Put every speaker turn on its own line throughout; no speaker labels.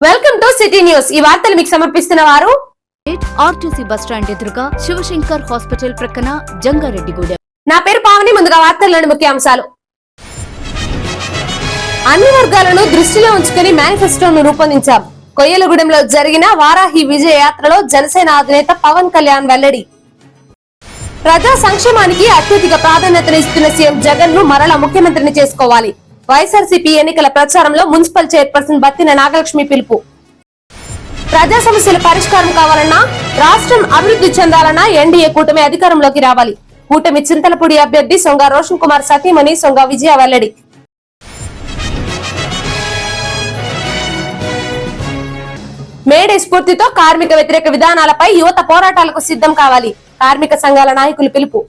Welcome to city news. ఈ వార్తలు మీకు సమర్పిస్తున్న వారు
ఆర్టీసీ బస్ స్టాండ్ ఎదురుగా శివశంకర్ హాస్పిటల్ ప్రక్కన జంగారెడ్డిగూడెం.
నా పేరు పావని. ముందుగా వార్తల్లోని ముఖ్యాంశాలు. అన్ని వర్గాలను దృష్టిలో ఉంచుకుని మేనిఫెస్టోను రూపొందించాం. కొయ్యలగూడెంలో జరిగిన వారాహి విజయ యాత్రలో జనసేన అధినేత పవన్ కళ్యాణ్ వెల్లడి. ప్రజా సంక్షేమానికి అత్యధిక ప్రాధాన్యతనిస్తున్న సీఎం జగన్ ను మరలా ముఖ్యమంత్రిని చేసుకోవాలి. వైఎస్ఆర్సీపీ ఎన్నికల ప్రచారంలో మున్సిపల్ చైర్పర్సన్ బత్తిన నాగలక్ష్మి పిలుపు. ప్రజా సమస్యల పరిష్కారం కావాలన్నా, రాష్ట్రం అభివృద్ధి చెందాలన్నా ఎన్డీఏ కూటమి అధికారంలోకి రావాలి. కూటమి చింతలపూడి అభ్యర్థి సొంగ రోషన్ కుమార్ సతీమణి సొంగ విజయ వెల్లడి. మేడే స్ఫూర్తితో కార్మిక వ్యతిరేక విధానాలపై యువత పోరాటాలకు సిద్ధం కావాలి. కార్మిక సంఘాల నాయకులు పిలుపు.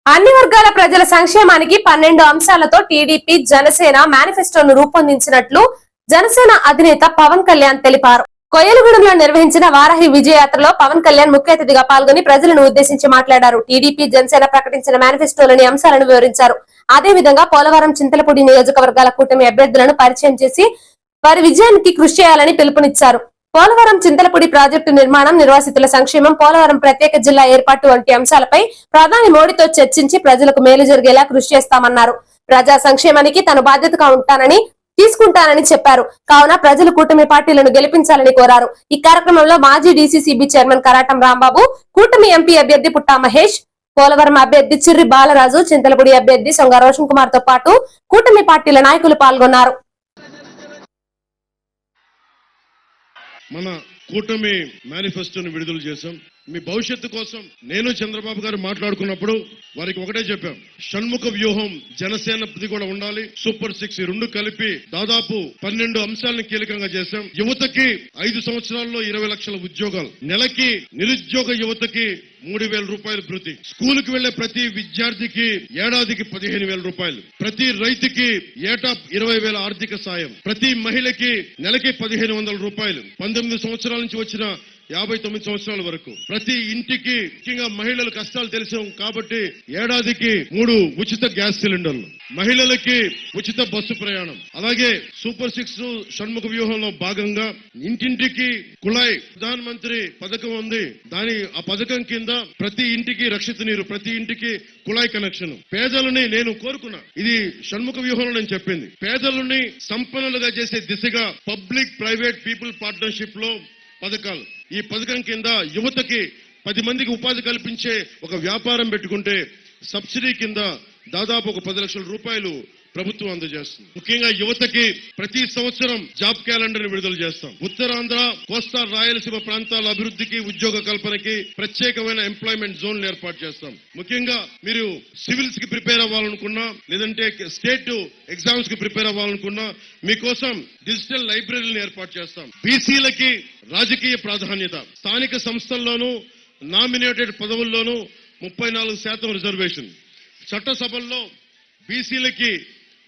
అన్ని వర్గాల ప్రజల సంక్షేమానికి 12 అంశాలతో టీడీపీ జనసేన మేనిఫెస్టోను రూపొందించినట్లు జనసేన అధినేత పవన్ కళ్యాణ్ తెలిపారు. కొయ్యలగూడెంలో నిర్వహించిన వారాహి విజయయాత్రలో పవన్ కళ్యాణ్ ముఖ్య అతిథిగా పాల్గొని ప్రజలను ఉద్దేశించి మాట్లాడారు. టీడీపీ జనసేన ప్రకటించిన మేనిఫెస్టోలోని అంశాలను వివరించారు. అదేవిధంగా పోలవరం చింతలపూడి నియోజకవర్గాల కూటమి అభ్యర్థులను పరిచయం చేసి వారి విజయానికి కృషి చేయాలని పిలుపునిచ్చారు. పోలవరం చింతలపూడి ప్రాజెక్టు నిర్మాణం, నిర్వాసితుల సంక్షేమం, పోలవరం ప్రత్యేక జిల్లా ఏర్పాటు వంటి అంశాలపై ప్రధాని మోడీతో చర్చించి ప్రజలకు మేలు జరిగేలా కృషి చేస్తామన్నారు. ప్రజా సంక్షేమానికి తను బాధ్యతగా తీసుకుంటానని చెప్పారు. కావున ప్రజలు కూటమి పార్టీలను గెలిపించాలని కోరారు. ఈ కార్యక్రమంలో మాజీ డీసీసీబీ చైర్మన్ కరాటం రాంబాబు, కూటమి ఎంపీ అభ్యర్థి పుట్టా మహేష్, పోలవరం అభ్యర్థి చిర్రి బాలరాజు, చింతలపూడి అభ్యర్థి సొంగ రోషన్ కుమార్ తో పాటు కూటమి పార్టీల నాయకులు పాల్గొన్నారు.
మన కూటమి మేనిఫెస్టోని విడుదల చేశాం. మీ భవిష్యత్తు కోసం నేను చంద్రబాబు గారు మాట్లాడుకున్నప్పుడు వారికి ఒకటే చెప్పాం, షణ్ముఖ వ్యూహం జనసేనది కూడా ఉండాలి. సూపర్ 6 ఈ రెండు కలిపి దాదాపు 12 అంశాలను కీలకంగా చేశాం. యువతకి 5 సంవత్సరాల్లో 20 లక్షల ఉద్యోగాలు, నెలకి నిరుద్యోగ యువతకి 3,000 రూపాయలు భృతి, స్కూల్ కి వెళ్లే ప్రతి విద్యార్థికి ఏడాదికి 15,000 రూపాయలు, ప్రతి రైతుకి ఏటా 20,000 ఆర్థిక సాయం, ప్రతి మహిళకి నెలకి 1,500 రూపాయలు, 19 సంవత్సరాల నుంచి వచ్చిన 59 సంవత్సరాల వరకు ప్రతి ఇంటికి, ముఖ్యంగా మహిళల కష్టాలు తెలిసాం కాబట్టి ఏడాదికి 3 ఉచిత గ్యాస్ సిలిండర్లు, మహిళలకి ఉచిత బస్సు ప్రయాణం. అలాగే సూపర్ 6 షణ్ముఖ వ్యూహంలో భాగంగా ఇంటింటికి కుళాయి ప్రధాన మంత్రి పథకం ఉంది. ఆ పథకం కింద ప్రతి ఇంటికి రక్షిత నీరు, ప్రతి ఇంటికి కుళాయి కనెక్షన్. పేదలని నేను కోరుకున్నా, ఇది షణ్ముఖ వ్యూహంలో నేను చెప్పింది, పేదలని సంపన్నులుగా చేసే దిశగా పబ్లిక్ ప్రైవేట్ పీపుల్ పార్ట్నర్షిప్ లో పథకాలు. ఈ పథకం కింద యువతకి 10 మందికి ఉపాధి కల్పించే ఒక వ్యాపారం పెట్టుకుంటే సబ్సిడీ కింద దాదాపు ఒక 10 లక్షల రూపాయలు ప్రభుత్వం అందజేస్తుంది. ముఖ్యంగా యువతకి ప్రతి సంవత్సరం జాబ్ క్యాలెండర్ ని విడుదల చేస్తాం. ఉత్తరాంధ్ర, కోస్తా రాయలసీమ ప్రాంతాల అభివృద్ధికి, ఉద్యోగ కల్పనకి ప్రత్యేకమైన ఎంప్లాయ్మెంట్ జోన్లు ఏర్పాటు చేస్తాం. ముఖ్యంగా మీరు సివిల్స్ కి ప్రిపేర్ అవ్వాలనుకున్నా, లేదంటే స్టేట్ ఎగ్జామ్స్ కి ప్రిపేర్ అవ్వాలనుకున్నా మీకోసం డిజిటల్ లైబ్రరీని ఏర్పాటు చేస్తాం. బీసీలకి రాజకీయ ప్రాధాన్యత, స్థానిక సంస్థల్లోనూ నామినేటెడ్ పదవుల్లోనూ 34% రిజర్వేషన్, చట్టసభల్లో బీసీలకి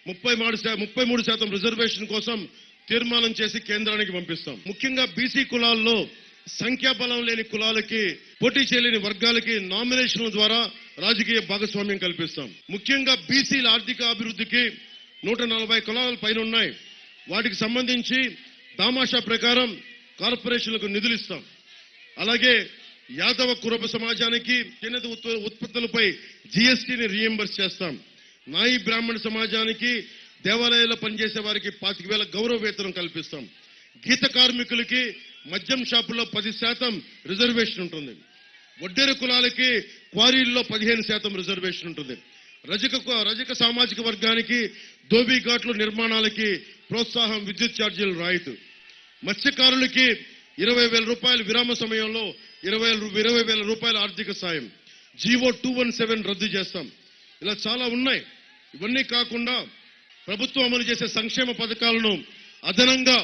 33% రిజర్వేషన్ కోసం తీర్మానం చేసి కేంద్రానికి పంపిస్తాం. ముఖ్యంగా బీసీ కులాల్లో సంఖ్యాబలం లేని కులాలకి, పోటీ చేయలేని వర్గాలకి నామినేషన్ల ద్వారా రాజకీయ భాగస్వామ్యం కల్పిస్తాం. ముఖ్యంగా బీసీల ఆర్థిక అభివృద్ధికి 140 కులాల పైన ఉన్నాయి. వాటికి సంబంధించి దామాషా ప్రకారం కార్పొరేషన్లకు నిధులు ఇస్తాం. అలాగే యాదవ కురబ సమాజానికి చేనేత ఉత్పత్తులపై జీఎస్టీని రీఎంబర్స్ చేస్తాం. నాయి బ్రాహ్మణ సమాజానికి, దేవాలయాల్లో పనిచేసే వారికి 25,000 గౌరవ వేతనం కల్పిస్తాం. గీత కార్మికులకి మద్యం షాపుల్లో 10% రిజర్వేషన్ ఉంటుంది. వడ్డేర కులాలకి క్వారీల్లో 15% రిజర్వేషన్ ఉంటుంది. రజక సామాజిక వర్గానికి ధోబీ ఘాట్ల నిర్మాణాలకి ప్రోత్సాహం, విద్యుత్ ఛార్జీలు రాయితీ. మత్స్యకారులకి 20,000 రూపాయలు, విరామ సమయంలో 20,000 రూపాయల ఆర్థిక సాయం. జీవో 217 రద్దు చేస్తాం. ఇలా చాలా ఉన్నాయి. ఇవన్నీ కాకుండా ప్రభుత్వం అమలు చేసే సంక్షేమ పథకాలను అదనంగా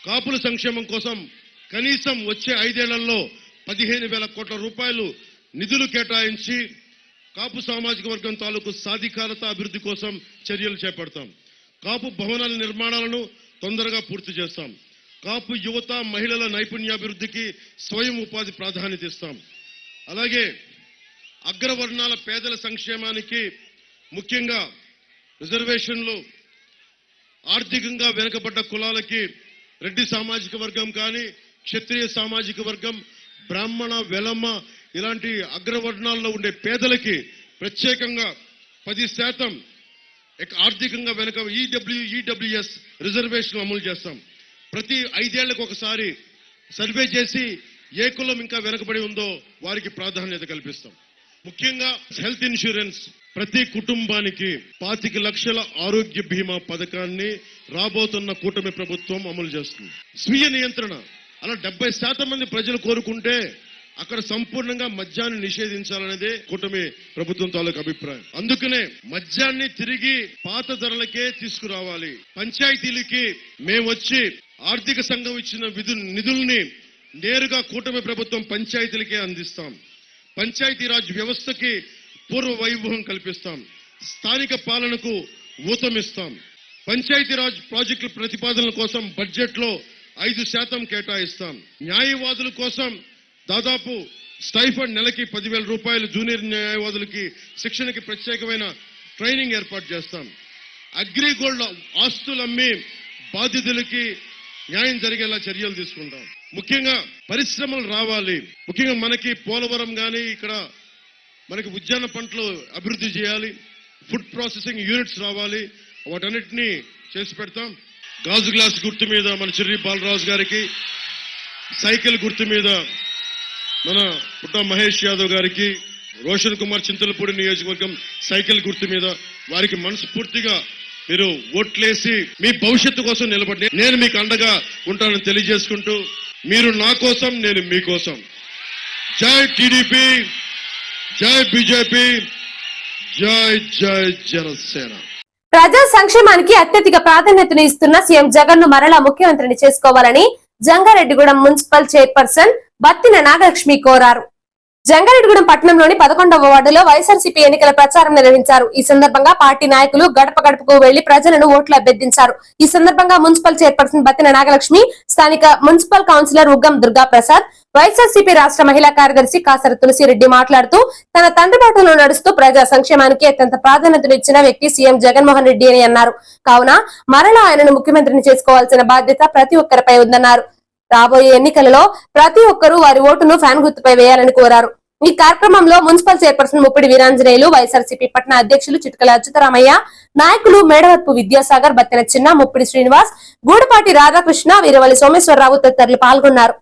కాపుల సంక్షేమం కోసం కనీసం వచ్చే 5 ఏళ్లలో 15,000 కోట్ల రూపాయలు నిధులు కేటాయించి కాపు సామాజిక వర్గం తాలూకు సాధికారత అభివృద్ధి కోసం చర్యలు చేపడతాం. కాపు భవనాల నిర్మాణాలను తొందరగా పూర్తి చేస్తాం. కాపు యువత, మహిళల నైపుణ్యాభివృద్ధికి స్వయం ఉపాధి ప్రాధాన్యత ఇస్తాం. అలాగే అగ్రవర్ణాల పేదల సంక్షేమానికి ముఖ్యంగా రిజర్వేషన్లు ఆర్థికంగా వెనుకబడ్డ కులాలకి రెడ్డి సామాజిక వర్గం కానీ, క్షత్రియ సామాజిక వర్గం, బ్రాహ్మణ, వెలమ ఇలాంటి అగ్రవర్ణాల్లో ఉండే పేదలకి ప్రత్యేకంగా 10% ఆర్థికంగా వెనుక ఈడబ్ల్యూఎస్ రిజర్వేషన్ అమలు చేస్తాం. ప్రతి 5 ఏళ్లకు ఒకసారి సర్వే చేసి ఏ కులం ఇంకా వెనుకబడి ఉందో వారికి ప్రాధాన్యత కల్పిస్తాం. ముఖ్యంగా హెల్త్ ఇన్సూరెన్స్ ప్రతి కుటుంబానికి 25 లక్షల ఆరోగ్య బీమా పథకాన్ని రాబోతున్న కూటమి ప్రభుత్వం అమలు చేస్తుంది. స్వీయ నియంత్రణ అలా 70% మంది ప్రజలు కోరుకుంటే అక్కడ సంపూర్ణంగా మద్యాన్ని నిషేధించాలనేదే కూటమి ప్రభుత్వం తాలూకు అభిప్రాయం. అందుకనే మద్యాన్ని తిరిగి పాత ధరలకే తీసుకురావాలి. పంచాయతీలకి మేము వచ్చి ఆర్థిక సంఘం ఇచ్చిన నిధుల్ని నేరుగా కూటమి ప్రభుత్వం పంచాయతీలకే అందిస్తాం. పంచాయతీరాజ్ వ్యవస్థకి పూర్వ వైభవం కల్పిస్తాం. స్థానిక పాలనకు ఊతమిస్తాం. పంచాయతీరాజ్ ప్రాజెక్టుల ప్రతిపాదనల కోసం బడ్జెట్ లో 5% కేటాయిస్తాం. న్యాయవాదుల కోసం దాదాపు స్టైఫండ్ నెలకి 10,000 రూపాయలు, జూనియర్ న్యాయవాదులకి శిక్షణకి ప్రత్యేకమైన ట్రైనింగ్ ఏర్పాటు చేస్తాం. అగ్రిగోల్డ్ ఆస్తులమ్మి బాధితులకి న్యాయం జరిగేలా చర్యలు తీసుకుంటాం. ముఖ్యంగా పరిశ్రమలు రావాలి. ముఖ్యంగా మనకి పోలవరం కానీ ఇక్కడ మనకి ఉద్యాన పంటలు అభివృద్ధి చేయాలి. ఫుడ్ ప్రాసెసింగ్ యూనిట్స్ రావాలి. వాటన్నిటినీ చేసి పెడతాం. గాజు గ్లాస్ గుర్తు మీద మన చెర్రి బాలరాజు గారికి, సైకిల్ గుర్తు మీద మన పుట్ట మహేష్ యాదవ్ గారికి, రోషన్ కుమార్ చింతలపూడి నియోజకవర్గం సైకిల్ గుర్తు మీద వారికి మనస్ఫూర్తిగా మీరు ఓట్లేసి మీ భవిష్యత్తు కోసం నిలబడి నేను మీకు అండగా ఉంటానని తెలియజేసుకుంటూ, మీరు నా కోసం, నేను మీకోసం. జై టీడీపీ, జై బీజేపీ, జై జై జనసేన.
ప్రజా సంక్షేమానికి అత్యధిక ప్రాధాన్యతను ఇస్తున్న సీఎం జగన్ ను మరలా ముఖ్యమంత్రిని చేసుకోవాలని జంగారెడ్డిగూడెం మున్సిపల్ చైర్పర్సన్ బత్తిన నాగలక్ష్మి కోరారు. జంగారెడ్డిగూడెం పట్టణంలోని 11వ వార్డులో వైఎస్ఆర్సీపీ ఎన్నికల ప్రచారం నిర్వహించారు. ఈ సందర్భంగా పార్టీ నాయకులు గడప గడపకు వెళ్లి ప్రజలను ఓట్లు అభ్యర్థించారు. ఈ సందర్భంగా మున్సిపల్ చైర్పర్సన్ బత్తిన నాగలక్ష్మి, స్థానిక మున్సిపల్ కౌన్సిలర్ ఉగ్గం దుర్గా ప్రసాద్, వైఎస్ఆర్సీపీ రాష్ట్ర మహిళా కార్యదర్శి కాసర తులసిరెడ్డి మాట్లాడుతూ తన తండ్రి బాటలో నడుస్తూ ప్రజా సంక్షేమానికి అత్యంత ప్రాధాన్యతను ఇచ్చిన వ్యక్తి సీఎం జగన్మోహన్ రెడ్డి అని అన్నారు. కావున మరలా ఆయనను ముఖ్యమంత్రిని చేసుకోవాల్సిన బాధ్యత ప్రతి ఒక్కరిపై ఉందన్నారు. రాబోయే ఎన్నికలలో ప్రతి ఒక్కరూ వారి ఓటును ఫ్యాన్ గుర్తుపై వేయాలని కోరారు. ఈ కార్యక్రమంలో మున్సిపల్ చైర్పర్సన్ ముప్పిడి వీరాంజనేయులు, వైఎస్ఆర్సీపీ పట్టణ అధ్యక్షులు చిట్కల అచ్యుతరామయ్య, నాయకులు మేడవత్పు విద్యాసాగర్, బత్తిన చిన్న, ముప్పిడి శ్రీనివాస్, గూడపాటి రాధాకృష్ణ, వీరవల్లి సోమేశ్వరరావు తదితరులు పాల్గొన్నారు.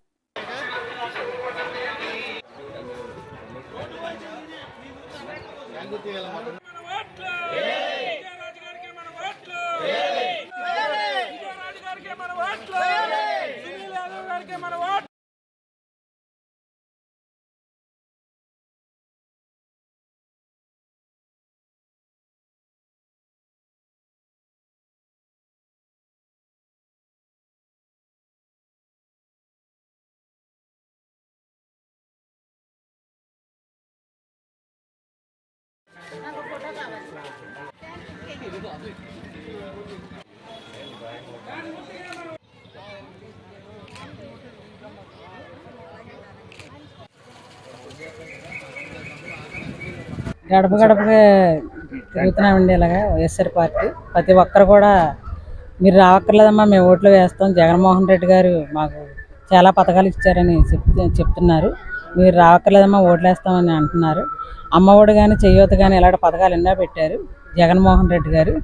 గడప గడపగా తిరుగుతున్నామండి. ఇలాగా వైఎస్ఆర్ పార్టీ ప్రతి ఒక్కరు కూడా మీరు రావక్కర్లేదమ్మా, మేము ఓట్లు వేస్తాం, జగన్మోహన్ రెడ్డి గారు మాకు చాలా పథకాలు ఇచ్చారని చెప్తున్నారు. మీరు రావక్కర్లేదమ్మా, ఓట్లు వేస్తామని అంటున్నారు. అమ్మఒడి కానీ, చెయ్యూత కానీ ఇలాంటి పథకాలు ఎన్నో పెట్టారు జగన్మోహన్ రెడ్డి గారు.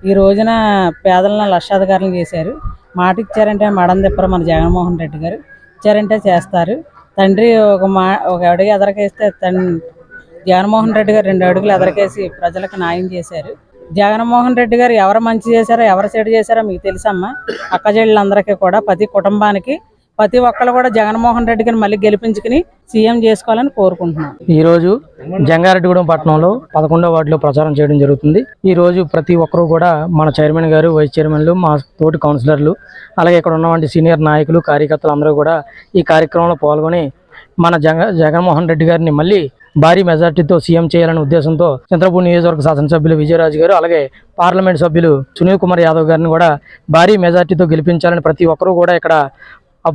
ఈ రోజున పేదలను లక్షాధికారులను చేశారు. మాట ఇచ్చారంటే మడం తిప్పరు మన జగన్మోహన్ రెడ్డి గారు. ఇచ్చారంటే చేస్తారు. తండ్రి ఒక అడుగు ఎదరకేస్తే జగన్మోహన్ రెడ్డి గారు 2 అడుగులు ఎదరకేసి ప్రజలకు న్యాయం చేశారు. జగన్మోహన్ రెడ్డి గారు ఎవరు మంచి చేశారో, ఎవరు చెడు చేశారో మీకు తెలుసమ్మా. అక్కజెళ్ళందరికీ కూడా, ప్రతి కుటుంబానికి, ప్రతి ఒక్కరు కూడా జగన్మోహన్ రెడ్డి గారిని మళ్ళీ గెలిపించుకుని సీఎం చేసుకోవాలని కోరుకుంటున్నాం.
ఈ రోజు జంగారెడ్డిగూడెం పట్టణంలో 11వ వార్డులో ప్రచారం చేయడం జరుగుతుంది. ఈ రోజు ప్రతి ఒక్కరూ కూడా మన చైర్మన్ గారు, వైస్ చైర్మన్లు, మా తోటి కౌన్సిలర్లు, అలాగే ఇక్కడ ఉన్నటువంటి సీనియర్ నాయకులు, కార్యకర్తలు అందరూ కూడా ఈ కార్యక్రమంలో పాల్గొని మన జగన్మోహన్ రెడ్డి గారిని మళ్ళీ భారీ మెజార్టీతో సీఎం చేయాలనే ఉద్దేశంతో చంద్రపూర్ నియోజకవర్గ శాసనసభ్యులు విజయరాజు గారు, అలాగే పార్లమెంట్ సభ్యులు సునీల్ కుమార్ యాదవ్ గారిని కూడా భారీ మెజార్టీతో గెలిపించాలని ప్రతి ఒక్కరూ కూడా ఇక్కడ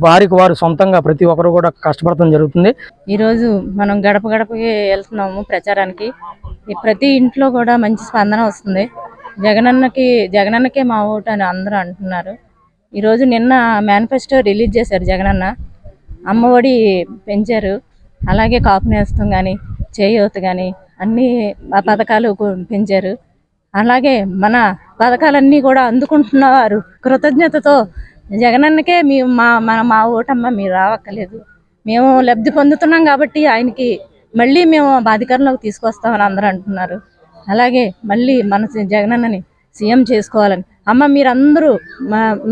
వారికి వారు సొంతంగా ప్రతి ఒక్కరు కూడా కష్టపడటం జరుగుతుంది.
ఈరోజు మనం గడప గడపకి వెళ్తున్నాము ప్రచారానికి. ప్రతి ఇంట్లో కూడా మంచి స్పందన వస్తుంది.
జగనన్నకే మా ఓటు అని అందరూ అంటున్నారు. ఈరోజు నిన్న మేనిఫెస్టో రిలీజ్ చేశారు జగనన్న. అమ్మఒడి పెంచారు, అలాగే కాపు నేస్తం కానీ చేయూత కానీ అన్ని పథకాలు పెంచారు. అలాగే మన పథకాలన్నీ కూడా అందుకుంటున్నవారు కృతజ్ఞతతో జగనన్నకే మా ఓటమ్మ మీరు రావక్కర్లేదు, మేము లబ్ధి పొందుతున్నాం కాబట్టి ఆయనకి మళ్ళీ మేము అధికారంలోకి తీసుకొస్తామని అందరూ అంటున్నారు. అలాగే మళ్ళీ మన జగనన్నని సీఎం చేసుకోవాలని అమ్మ మీరందరూ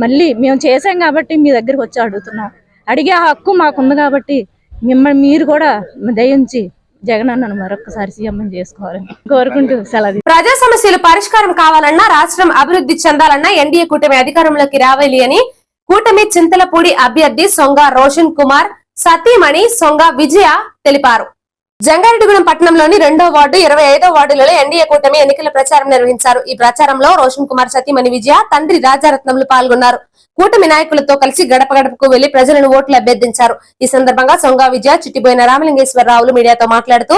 మళ్ళీ మేము చేసాం కాబట్టి మీ దగ్గరికి వచ్చి అడుగుతున్నాం. అడిగే హక్కు మాకుంది కాబట్టి మీరు కూడా దయించి జగనన్నను మరొకసారి సీఎం చేసుకోవాలని కోరుకుంటూ సెలవు.
ప్రజా సమస్యలు పరిష్కారం కావాలన్నా, రాష్ట్రం అభివృద్ధి చెందాలన్నా ఎన్డీఏ కూటమి అధికారంలోకి రావాలి అని కూటమి చింతలపూడి అభ్యర్థి సొంగ రోషన్ కుమార్ సతీమణి సొంగ విజయ తెలిపారు. జంగారెడ్డిగూడెం పట్టణంలోని 2వ వార్డు 25వ వార్డులలో ఎన్డీఏ కూటమి ఎన్నికల ప్రచారం నిర్వహించారు. ఈ ప్రచారంలో రోషన్ కుమార్ సతీమణి విజయ తండ్రి రాజారత్నములు పాల్గొన్నారు. కూటమి నాయకులతో కలిసి గడప గడపకు వెళ్లి ప్రజలను ఓట్లు అభ్యర్థించారు. ఈ సందర్భంగా సొంగ విజయ చిట్టిపోయిన రామలింగేశ్వరరావులు మీడియాతో మాట్లాడుతూ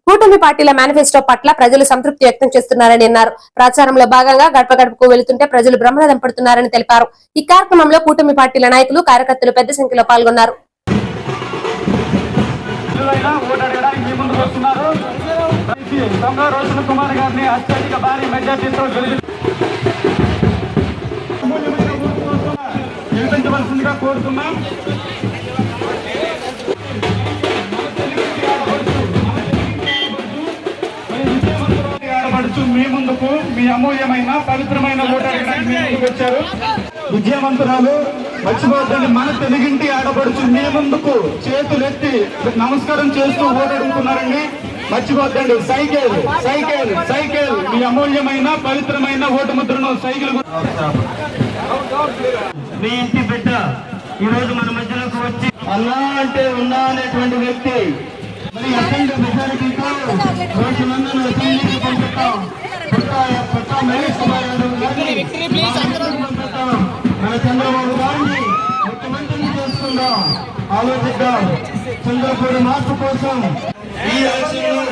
కూటమి పార్టీల మేనిఫెస్టో పట్ల ప్రజలు సంతృప్తి వ్యక్తం చేస్తున్నారని అన్నారు. ప్రచారంలో భాగంగా గడప గడపకు వెళుతుంటే ప్రజలు బ్రహ్మరథం పడుతున్నారని తెలిపారు. ఈ కార్యక్రమంలో కూటమి పార్టీల నాయకులు కార్యకర్తలు పెద్ద సంఖ్యలో పాల్గొన్నారు.
రోషన్ కుమార్ గారిని అత్యధిక భారీ మెజార్టీతో గెలిపించవలసిందిగా కోరుతున్నాం. ఆడపడుచు మీ ముందుకు మీ అమూల్యమైన పవిత్రమైన ఓటు అడగడానికి మీ ముందుకు వచ్చారు. విజయవంతురాలు మర్చిపోద్దండి, మన తెలుగింటి ఆడపడుచు మీ ముందుకు చేతులెత్తి నమస్కారం చేస్తూ ఓటు అడుగుతున్నారండి. మర్చిపోద్దండి. సైకిల్ సైకిల్ సైకిల్ మీ అమూల్యమైన పవిత్రమైన ఓటు ముద్రను సైకిల్. మీ ఇంటి బిడ్డ ఈ రోజు మన మధ్యలోకి వచ్చి అన్నా అంటే ఉన్నా అనేటువంటి వ్యక్తి మరి అఖండ మెజారిటీతో రోజులందరూ అసెంబ్లీకి పంపుతాం. మన చంద్రబాబు గారిని ముఖ్యమంత్రిని చేసుకుందాం, ఆలోచిద్దాం. చంద్రపూడి మార్పు కోసం ఈ రాష్ట్రంలో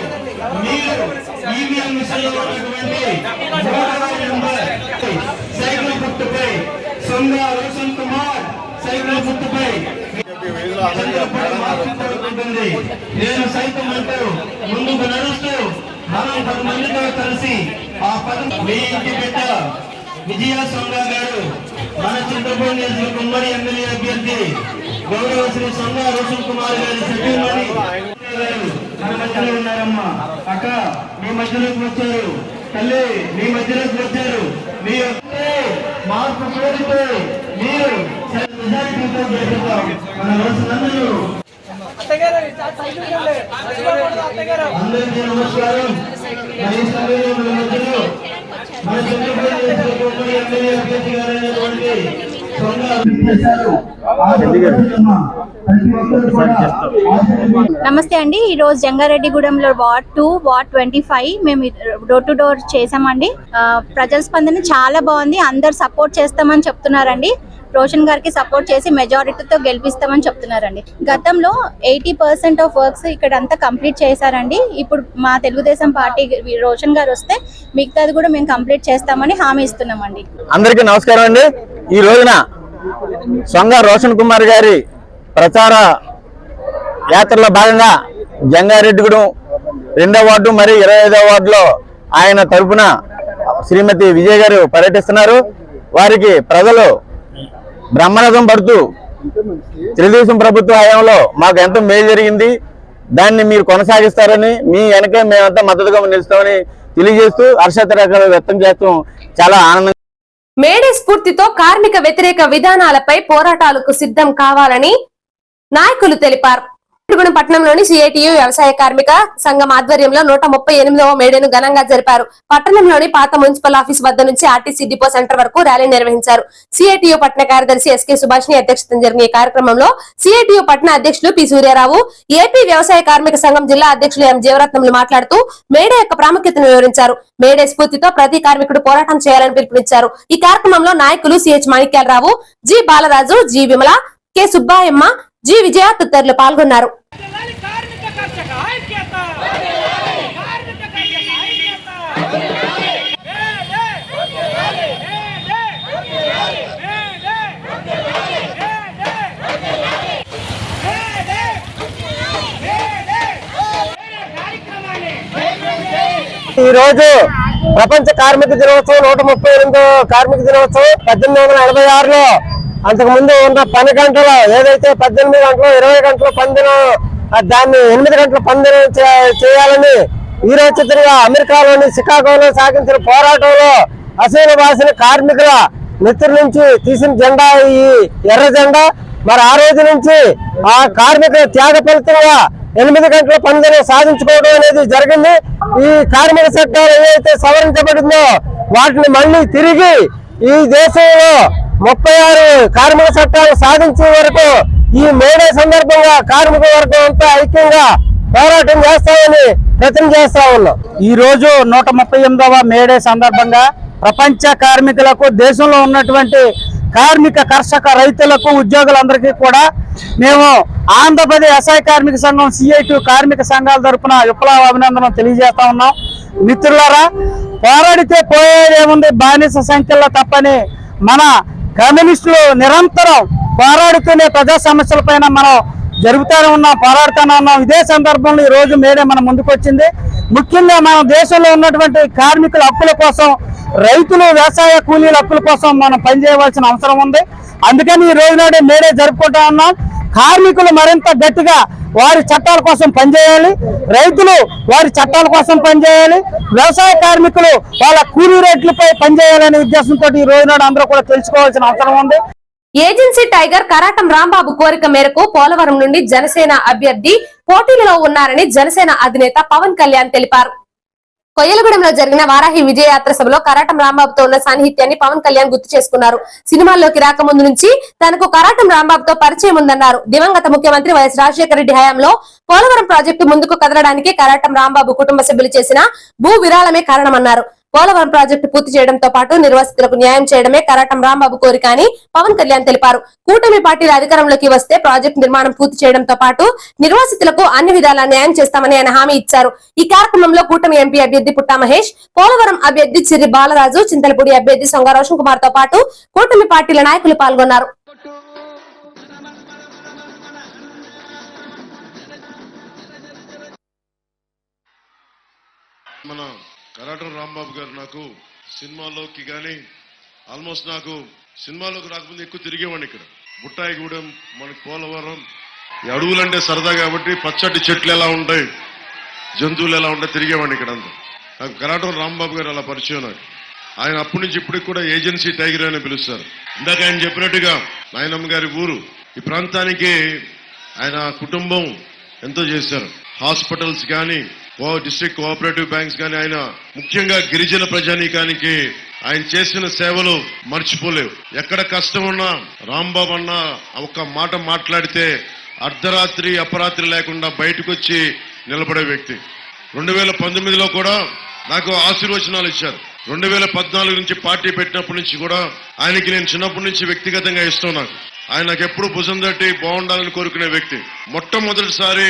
మీరు ఈవీఎం మిషన్లో ఉన్నటువంటి సైకిల్ గుర్తుపై సొంగ రోషన్ కుమార్ సైకిల్ గుర్తుపై ఉంటుంది. నేను సైతం అంటూ ముందుకు నడుస్తూ మనం 10 మందితో కలిసి ఆ పదం మీ ఇంటి బిడ్డ విజయ సొంగ గారు మన చింతపూడి నియోజకవర్గ ఉమ్మడి ఎమ్మెల్యే అభ్యర్థి గౌరవ శ్రీ సొంగ రోషన్ కుమార్ గారి సతీమణి మన మధ్యలో ఉన్నారమ్మా. అక్క మీ మధ్యలోకి వచ్చారు, తల్లి మీ మధ్యలోకి వచ్చారు. మీ మార్పు కోరితే మీరు మెజారిటీతో గెలుపుతాం. మన రోజులందరూ అందరికీ నమస్కారం. మన మధ్యలో మన చంద్రబాబు ఎమ్మెల్యే అభ్యర్థి గారైనటువంటి
నమస్తే అండి. ఈరోజు జంగారెడ్డిగూడెంలో వార్డ్ 2 వార్డ్ 25 మేము డోర్ టు డోర్ చేసామండి. ప్రజల స్పందన చాలా బాగుంది. అందరు సపోర్ట్ చేస్తామని చెప్తున్నారండి. రోషన్ గారికి సపోర్ట్ చేసి మెజారిటీతో గెలిపిస్తామని చెప్తున్నారండి. గతంలో 80% ఆఫ్ వర్క్స్ ఇక్కడ అంతా కంప్లీట్ చేశారండి. ఇప్పుడు మా తెలుగుదేశం పార్టీ రోషన్ గారు వస్తే మిగతాది కూడా మేము కంప్లీట్ చేస్తామని హామీ ఇస్తున్నామండి.
అందరికీ నమస్కారం అండి. ఈ రోజున సొంగ రోషన్ కుమార్ గారి ప్రచార యాత్రలో భాగంగా జంగారెడ్డిగూడెం 2వ వార్డు మరియు 25వ వార్డులో ఆయన తరపున శ్రీమతి విజయ్ గారు పర్యటిస్తున్నారు. వారికి ప్రజలు బ్రహ్మరథం పడుతూ తెలుగుదేశం ప్రభుత్వ హయాంలో మాకు ఎంతో మేలు జరిగింది, దాన్ని మీరు కొనసాగిస్తారని మీ వెనకే మేమంతా మద్దతుగా నిలుస్తామని తెలియజేస్తూ హర్షాతిరేకాలు వ్యక్తం చేస్తూ చాలా ఆనందంగా.
మేడే స్ఫూర్తితో కార్మిక వ్యతిరేక విధానాలపై పోరాటాలకు సిద్ధం కావాలని నాయకులు తెలిపారు. కొత్తగూడెం పట్టణంలోని సిఐటియు వ్యవసాయ కార్మిక సంఘం ఆధ్వర్యంలో 138వ మేడేను ఘనంగా జరిపారు. పట్టణంలోని పాత మున్సిపల్ ఆఫీస్ వద్ద నుంచి ఆర్టీసీ డిపో సెంటర్ వరకు ర్యాలీ నిర్వహించారు. సిఐటియు పట్టణ కార్యదర్శి ఎస్కే సుభాష్ని అధ్యక్షతన జరిగిన ఈ కార్యక్రమంలో సిఐటియు పట్టణ అధ్యక్షులు పి సూర్యారావు, ఏపీ వ్యవసాయ కార్మిక సంఘం జిల్లా అధ్యక్షులు ఎం జీవరత్నములు మాట్లాడుతూ మేడే యొక్క ప్రాముఖ్యతను వివరించారు. మేడే స్ఫూర్తితో ప్రతి కార్మికుడు పోరాటం చేయాలని పిలుపునిచ్చారు. ఈ కార్యక్రమంలో నాయకులు CH Manikyalarao, G Balaraju, G Vimala, K Subbayamma, G Vijaya తదితరులు పాల్గొన్నారు.
ఈ రోజు ప్రపంచ కార్మిక దినోత్సవం 138వ కార్మిక దినోత్సవం 1886లో అంతకుముందు ఉన్న పని గంటలు ఏదైతే 18 గంటలు 20 గంటలు పనిదినం దాన్ని 8 గంటల పనిదినం చేయాలని ఈ రోజుగా అమెరికాలోని షికాగోలో సాగించిన పోరాటంలో అసలు బాసిన కార్మికుల నెత్తుల నుంచి తీసిన జెండా ఈ ఎర్ర జెండా. మరి ఆ రోజు నుంచి ఆ కార్మికుల త్యాగ ఫలితంగా 8 గంటల పనిదినం సాధించుకోవడం అనేది జరిగింది. ఈ కార్మిక చట్టాలు ఏదైతే సవరించబడిందో వాటిని మళ్ళీ తిరిగి ఈ దేశంలో 36 కార్మిక చట్టాలు సాధించే వరకు ఈ మేడే సందర్భంగా కార్మిక వర్గం అంతా ఐక్యంగా పోరాటం చేస్తామని ప్రతిజ్ఞ చేస్తా ఉన్నాం.
ఈ రోజు 138వ మేడే సందర్భంగా ప్రపంచ కార్మికులకు, దేశంలో ఉన్నటువంటి కార్మిక కర్షక రైతులకు, ఉద్యోగులందరికీ కూడా మేము ఆంధ్రప్రదేశ్ అసహాయ కార్మిక సంఘం CI2 కార్మిక సంఘాల తరఫున విప్లవ అభినందనలు తెలియజేస్తా ఉన్నాం. మిత్రులారా, పోరాడితే పోయేదేముంది, బానిస సంఖ్యలో తప్పని మన కమ్యూనిస్టులు నిరంతరం పోరాడుతూనే ప్రజా సమస్యలపైన మనం జరుపుతూనే ఉన్నాం, పోరాడుతూనే ఉన్నాం. ఇదే సందర్భంలో ఈ రోజు మేడే మన ముందుకు వచ్చింది. ముఖ్యంగా మన దేశంలో ఉన్నటువంటి కార్మికుల హక్కుల కోసం, రైతులు వ్యవసాయ కూలీల హక్కుల కోసం మనం పనిచేయవలసిన అవసరం ఉంది. అందుకని ఈ రోజు నాడే మేడే జరుపుకుంటా ఉన్నాం. కార్మికులు మరింత గట్టిగా వారి చట్టాల కోసం పనిచేయాలి, రైతులు వారి చట్టాల కోసం పనిచేయాలి, వ్యవసాయ కార్మికులు వాళ్ళ కూలీ రేట్లపై పనిచేయాలనే ఉద్దేశంతో ఈ రోజు నాడు అందరూ కూడా తెలుసుకోవాల్సిన అవసరం ఉంది.
ఏజెన్సీ టైగర్ కరాటం రాంబాబు కోరిక మేరకు పోలవరం నుండి జనసేన అభ్యర్థి పోటీలలో ఉన్నారని జనసేన అధినేత పవన్ కళ్యాణ్ తెలిపారు. కొయ్యలగూడెంలో జరిగిన వారాహి విజయయాత్ర సభలో కరాటం రాంబాబుతో ఉన్న సాన్నిహిత్యాన్ని పవన్ కళ్యాణ్ గుర్తు చేసుకున్నారు. సినిమాల్లోకి రాకముందు నుంచి తనకు కరాటం రాంబాబుతో పరిచయం ఉందన్నారు. దివంగత ముఖ్యమంత్రి వైఎస్ రాజశేఖర రెడ్డి హయాంలో పోలవరం ప్రాజెక్టు ముందుకు కదలడానికి కరాటం రాంబాబు కుటుంబ సభ్యులు చేసిన భూ విరాళమే కారణమన్నారు. పోలవరం ప్రాజెక్టు పూర్తి చేయడంతో పాటు నిర్వాసితులకు న్యాయం చేయడమే కరాటం రాంబాబు కోరిక అని పవన్ కళ్యాణ్ తెలిపారు. కూటమి పార్టీల అధికారంలోకి వస్తే ప్రాజెక్టు నిర్మాణం పూర్తి చేయడంతో పాటు నిర్వాసితులకు అన్ని విధాలా న్యాయం చేస్తామని ఆయన హామీ ఇచ్చారు. ఈ కార్యక్రమంలో కూటమి ఎంపీ అభ్యర్థి పుట్టా మహేష్, పోలవరం అభ్యర్థి చిర్రి బాలరాజు, చింతలపూడి అభ్యర్థి సొంగ రోషన్ కుమార్ తో పాటు కూటమి పార్టీల నాయకులు పాల్గొన్నారు.
కరాటం రాంబాబు గారు నాకు సినిమాలోకి కానీ ఆల్మోస్ట్ నాకు సినిమాలోకి రాకముందు ఎక్కువ తిరిగేవాడిని. ఇక్కడ బుట్టాయిగూడెం, మనకి పోలవరం, ఈ అడవులంటే సరదా కాబట్టి పచ్చటి చెట్లు ఎలా ఉంటాయి, జంతువులు ఎలా ఉంటాయి తిరిగేవాడిని ఇక్కడ అంతా. నాకు కరాటం రాంబాబు గారు అలా పరిచయం. నాకు ఆయన అప్పటి నుంచి ఇప్పటికి కూడా ఏజెన్సీ టైగర్ అని పిలుస్తారు. ఇందాక ఆయన చెప్పినట్టుగా నాయనమ్మ గారి ఊరు, ఈ ప్రాంతానికి ఆయన కుటుంబం ఎంతో చేశారు. హాస్పిటల్స్ కానీ, డిస్ట్రిక్ట్ కోఆపరేటివ్ బ్యాంక్స్ కానీ, ఆయన ముఖ్యంగా గిరిజన ప్రజానీకానికి ఆయన చేసిన సేవలు మర్చిపోలేవు. ఎక్కడ కష్టం ఉన్నా రాంబాబు అన్న ఒక్క మాట మాట్లాడితే అర్ధరాత్రి అపరాత్రి లేకుండా బయటకు వచ్చి నిలబడే వ్యక్తి. 2019లో కూడా నాకు ఆశీర్వచనాలు ఇచ్చారు. 2014 నుంచి పార్టీ పెట్టినప్పటి నుంచి కూడా ఆయనకి నేను చిన్నప్పటి నుంచి వ్యక్తిగతంగా ఇష్టం. ఆయన నాకు ఎప్పుడు భుజం తట్టి బాగుండాలని కోరుకునే వ్యక్తి. మొట్టమొదటిసారి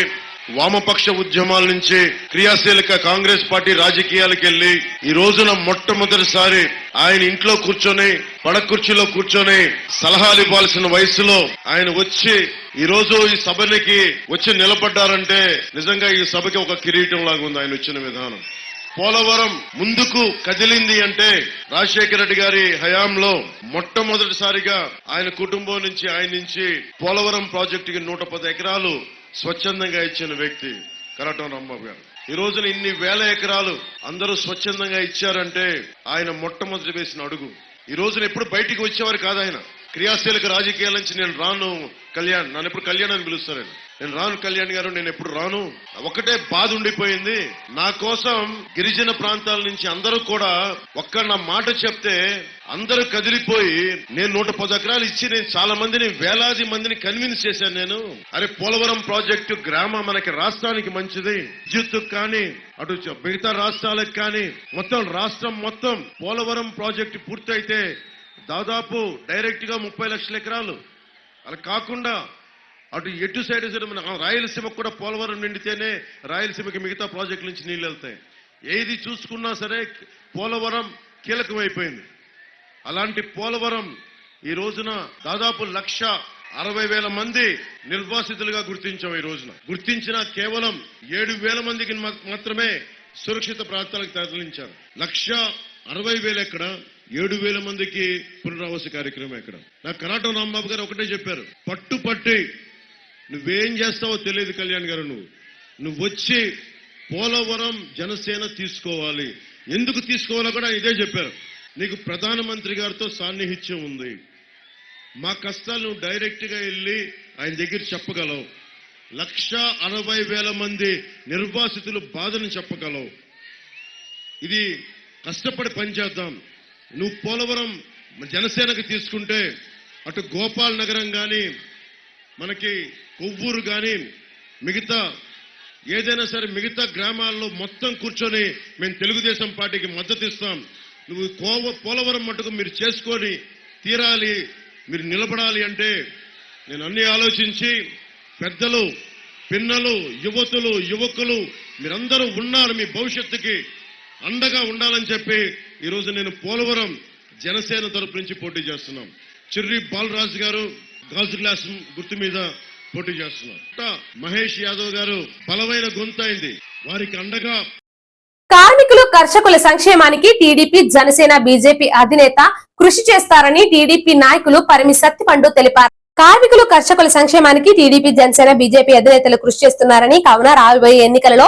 వామపక్ష ఉద్యమాల నుంచి క్రియాశీలక కాంగ్రెస్ పార్టీ రాజకీయాలకు వెళ్లి ఈ రోజున మొట్టమొదటిసారి ఆయన ఇంట్లో కూర్చొని, పడక కుర్చీలో కూర్చొని సలహాలు ఇవ్వాల్సిన వయసులో ఆయన వచ్చి ఈ రోజు ఈ సభకి వచ్చి నిలబడ్డారంటే నిజంగా ఈ సభకి ఒక కిరీటం లాగా ఉంది ఆయన వచ్చిన విధానం. పోలవరం ముందుకు కదిలింది అంటే రాజశేఖర రెడ్డి గారి హయాంలో మొట్టమొదటిసారిగా ఆయన కుటుంబం నుంచి, ఆయన నుంచి పోలవరం ప్రాజెక్టుకి 110 ఎకరాలు స్వచ్ఛందంగా ఇచ్చిన వ్యక్తి కరాటం రాంబాబు గారు. ఈ రోజున ఇన్ని వేల ఎకరాలు అందరూ స్వచ్ఛందంగా ఇచ్చారంటే ఆయన మొట్టమొదటి వేసిన అడుగు. ఈ రోజున ఎప్పుడు బయటికి వచ్చేవారు కాదు ఆయన. క్రియాశీలక రాజకీయాల నుంచి నేను రాను కళ్యాణ్, నన్ను ఎప్పుడు కళ్యాణ్ అని పిలుస్తారు. నేను రాను కళ్యాణ్ గారు, నేను ఎప్పుడు రాను. ఒకటే బాధ ఉండిపోయింది, నా కోసం గిరిజన ప్రాంతాల నుంచి అందరూ కూడా ఒక్క నా మాట చెప్తే అందరూ కదిలిపోయి నేను 110 ఎకరాలు ఇచ్చి నేను చాలా మందిని, వేలాది మందిని కన్విన్స్ చేశాను. నేను అరే పోలవరం ప్రాజెక్టు మనకి రాష్ట్రానికి మంచిది, విద్యుత్తుకు కానీ అటు మిగతా రాష్ట్రాలకు కానీ మొత్తం రాష్ట్రం మొత్తం పోలవరం ప్రాజెక్టు పూర్తయితే దాదాపు డైరెక్ట్ గా 30 లక్షల ఎకరాలు. అలా కాకుండా అటు ఎటు సైడ్ మన రాయలసీమకు కూడా పోలవరం నిండితేనే రాయలసీమకి మిగతా ప్రాజెక్టుల నుంచి నీళ్ళు వెళ్తాయి. ఏది చూసుకున్నా సరే పోలవరం కీలకమైపోయింది. అలాంటి పోలవరం ఈ రోజున దాదాపు 1,60,000 మంది నిర్వాసితులుగా గుర్తించాం. ఈ రోజున గుర్తించిన కేవలం 7,000 మందికి మాత్రమే సురక్షిత ప్రాంతాలకు తరలించారు. 1,60,000 ఎక్కడ, 7,000 మందికి పునరావాస కార్యక్రమం ఎక్కడ. నాకు కరాటం రాంబాబు గారు ఒకటే చెప్పారు, పట్టి నువ్వేం చేస్తావో తెలియదు కళ్యాణ్ గారు, నువ్వు వచ్చి పోలవరం జనసేన తీసుకోవాలి. ఎందుకు తీసుకోవాలో కూడా ఇదే చెప్పారు. నీకు ప్రధానమంత్రి గారితో సాన్నిహిత్యం ఉంది, మా కష్టాలు నువ్వు డైరెక్ట్ గా వెళ్ళి ఆయన దగ్గర చెప్పగలవు. 1,60,000 మంది నిర్వాసితులు బాధను చెప్పగలవు. ఇది కష్టపడి పనిచేద్దాం. నువ్వు పోలవరం జనసేనకు తీసుకుంటే అటు గోపాల్ నగరం కానీ, మనకి కొవ్వూరు కానీ, మిగతా ఏదైనా సరే మిగతా గ్రామాల్లో మొత్తం కూర్చొని మేము తెలుగుదేశం పార్టీకి మద్దతు ఇస్తాం. నువ్వు పోలవరం మటుకు మీరు చేసుకొని తీరాలి, మీరు నిలబడాలి అంటే నేను అన్ని ఆలోచించి పెద్దలు, పిన్నలు, యువతులు, యువకులు మీరందరూ ఉన్నారు, మీ భవిష్యత్తుకి అండగా ఉండాలని చెప్పి ఈరోజు నేను పోలవరం జనసేన తరపు నుంచి పోటీ చేస్తున్నాం. చిర్రి బాలరాజు గారు గాజు గ్లాస్ గుర్తు మీద పోటీ చేస్తున్నారు. మహేష్ యాదవ్ గారు బలమైన గొంతైంది, వారికి అండగా.
కార్మికులు, కర్షకుల సంక్షేమానికి టీడీపీ, జనసేన, బీజేపీ అధినేత కృషి చేస్తారని టీడీపీ నాయకులు పరిమి సత్తిపండు తెలిపారు. కార్మికులు, కర్షకుల సంక్షేమానికి టీడీపీ, జనసేన, బీజేపీ అధినేతలు కృషి చేస్తున్నారని, కావున రాబోయే ఎన్నికలలో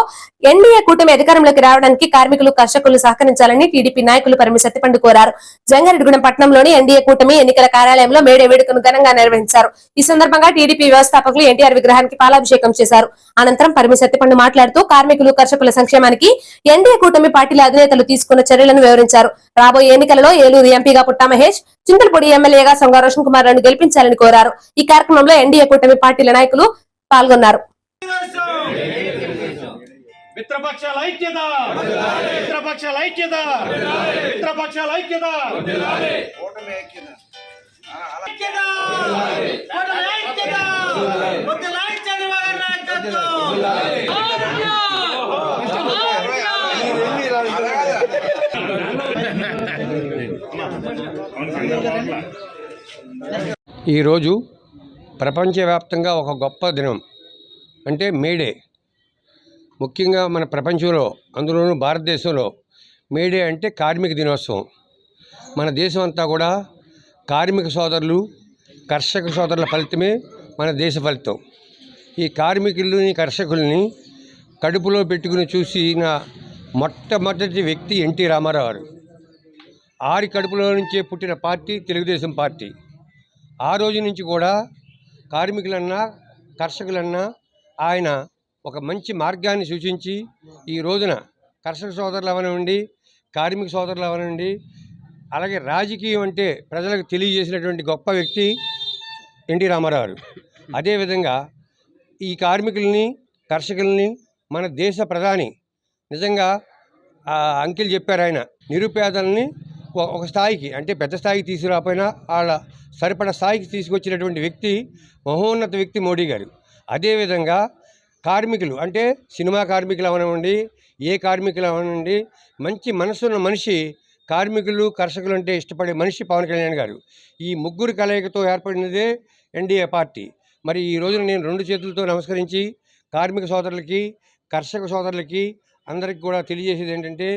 ఎన్డీఏ కూటమి అధికారంలోకి రావడానికి కార్మికులు, కర్షకులు సహకరించాలని టీడీపీ నాయకులు పరిమి సత్తిపండు కోరారు. జంగారెడ్డిగూడెం పట్టణంలోని ఎన్డీఏ కూటమి ఎన్నికల కార్యాలయంలో మేడే వేడుకను ఘనంగా నిర్వహించారు. ఈ సందర్భంగా టీడీపీ వ్యవస్థాపకులు ఎన్టీఆర్ విగ్రహానికి పాలాభిషేకం చేశారు. అనంతరం పరిమి సత్తిపండు మాట్లాడుతూ కార్మికులు, కర్షకుల సంక్షేమానికి ఎన్డీఏ కూటమి పార్టీల అధినేతలు తీసుకున్న చర్యలను వివరించారు. రాబోయే ఎన్నికలలో ఏలూరు ఎంపీగా పుట్టా మహేష్, చింతలపూడి ఎమ్మెల్యేగా సొంగ రోషన్ కుమార్ లను గెలిపించాలని కోరారు. ఈ కార్యక్రమంలో ఎన్డీఏ కూటమి పార్టీల నాయకులు పాల్గొన్నారు.
మిత్రపక్షాల ఐక్యత, మిత్రపక్షాల ఐక్యత, మిత్రపక్షాల ఐక్యత,
ఈరోజు ప్రపంచవ్యాప్తంగా ఒక గొప్ప దినం, అంటే మేడే. ముఖ్యంగా మన ప్రపంచంలో, అందులోనూ భారతదేశంలో మేడే అంటే కార్మిక దినోత్సవం. మన దేశం అంతా కూడా కార్మిక సోదరులు, కర్షక సోదరుల ఫలితమే మన దేశ ఫలితం. ఈ కార్మికులని, కర్షకుల్ని కడుపులో పెట్టుకుని చూసిన మొట్టమొదటి వ్యక్తి ఎన్టీ రామారావు గారు. ఆరి కడుపులో నుంచే పుట్టిన పార్టీ తెలుగుదేశం పార్టీ. ఆ రోజు నుంచి కూడా కార్మికులన్నా, కర్షకులన్నా ఆయన ఒక మంచి మార్గాన్ని సూచించి ఈ రోజున కర్షక సోదరులు అవనండి, కార్మిక సోదరులు అవనండి, అలాగే రాజకీయం అంటే ప్రజలకు తెలియజేసినటువంటి గొప్ప వ్యక్తి ఎన్టీ రామారావు గారు. అదేవిధంగా ఈ కార్మికుల్ని, కర్షకుల్ని మన దేశ ప్రధాని నిజంగా అంకిల్ చెప్పారు, ఆయన నిరుపేదల్ని ఒక స్థాయికి, అంటే పెద్ద స్థాయికి తీసుకురాకపోయినా వాళ్ళ సరిపడ స్థాయికి తీసుకొచ్చినటువంటి వ్యక్తి, మహోన్నత వ్యక్తి మోడీ గారు. అదేవిధంగా కార్మికులు అంటే సినిమా కార్మికులు అవనండి, ఏ కార్మికులు అవనండి, మంచి మనసున్న మనిషి, కార్మికులు, కర్షకులు అంటే ఇష్టపడే మనిషి పవన్ కళ్యాణ్ గారు. ఈ ముగ్గురు కలయికతో ఏర్పడినదే ఎన్డీఏ పార్టీ. మరి ఈ రోజున నేను 2 చేతులతో నమస్కరించి కార్మిక సోదరులకి, కర్షక సోదరులకి అందరికి కూడా తెలియజేసేది ఏంటంటే,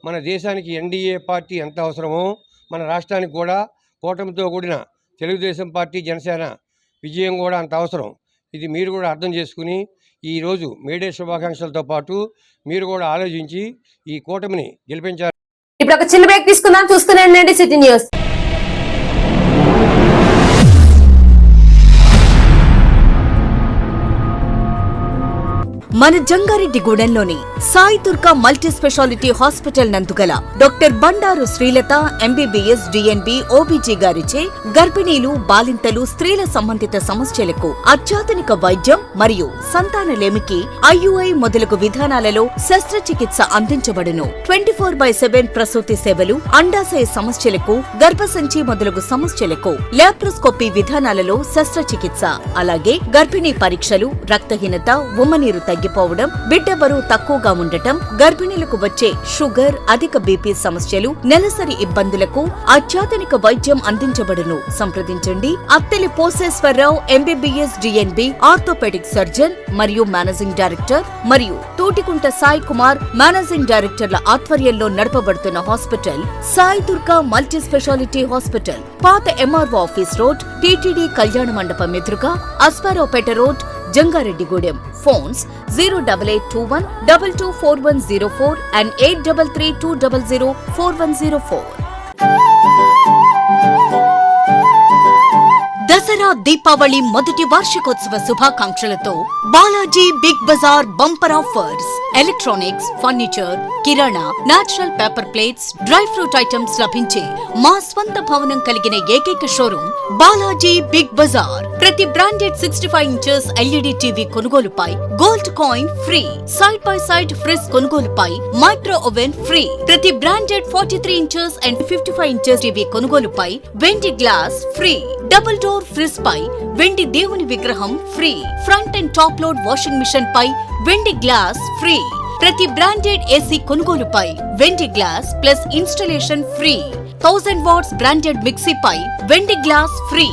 మన దేశానికి ఎన్డీఏ పార్టీ ఎంత అవసరమో మన రాష్ట్రానికి కూడా కూటమితో కూడిన తెలుగుదేశం పార్టీ, జనసేన విజయం కూడా అంత అవసరం. ఇది మీరు కూడా అర్థం చేసుకుని ఈరోజు మేడే శుభాకాంక్షలతో పాటు మీరు కూడా ఆలోచించి ఈ కూటమిని గెలిపించారు.
ఇప్పుడు ఒక చిన్న బ్రేక్ తీసుకుందాం. చూస్తూనే ఉండండి సిటీ న్యూస్.
మన జంగారెడ్డిగూడెంలోని Sai Durga multi speciality hospital నందుగల doctor Bandaru Srilatha MBBS DNB OBG గారిచే గర్భిణీలు, బాలింతలు, స్త్రీల సంబంధిత సమస్యలకు అత్యాధునిక వైద్యం మరియు సంతానలేమికి ఐయుఐ మొదలగు విధానాలలో శస్త్రచికిత్స అందించబడును. 24/7 ప్రసూతి సేవలు, అండాశయ సమస్యలకు, గర్భసంచి మొదలగు సమస్యలకు లాప్రోస్కోపీ విధానాలలో శస్త్రచికిత్స, అలాగే గర్భిణీ పరీక్షలు, రక్తహీనత, ఉమ్మనీరు తగ్గిపోవడం, బిడ్డ బరువు తక్కువగా తక్కువగా ఉండటం, గర్భిణీలకు వచ్చే షుగర్, అధిక బీపీ సమస్యలు, నెలసరి ఇబ్బందులకు అత్యాధునిక వైద్యం అందించబడును. సంప్రదించండి Atteli Poseswararao MBBS DNB orthopaedic surgeon మరియు మేనేజింగ్ డైరెక్టర్, మరియు తోటికుంట సాయి కుమార్ మేనేజింగ్ డైరెక్టర్ల ఆధ్వర్యంలో నడపబడుతున్న hospital Sai Durga multi speciality hospital, పాత MRO ఆఫీస్ రోడ్, TTD కళ్యాణ మండపం ఎదురుగా, Asparaopeta road, Jangareddygudem. Phones 08821 224104 and 8332004104. Dussehra Deepavali మొదటి వార్షికోత్సవ శుభాకాంక్షలతో Balaji big bazaar bumper offers. Electronics, furniture, కిరాణా, natural paper plates, dry fruit items లభించే మా స్వంత భవనం కలిగిన ఏకైక షోరూమ్ బాలాజీ బిగ్ బజార్. ప్రతి బ్రాండెడ్ 65 ఇంచెస్ LED టీవీ కొనుగోలుపై gold coin free. Side by side fridge కొనుగోలుపై మైక్రో ఓవెన్ ఫ్రీ. ప్రతి branded 43 inches and 55 inches TV కొనుగోలుపై వెండి glass free. Double door fridge పై వెండి దేవుని విగ్రహం ఫ్రీ. Front and top load washing machine పై వెండి గ్లాస్ ఫ్రీ. ప్రతి బ్రాండెడ్ AC కొనుగోలుపై వెండి glass plus installation free. 1000 watts branded mixie పై వెండి glass free.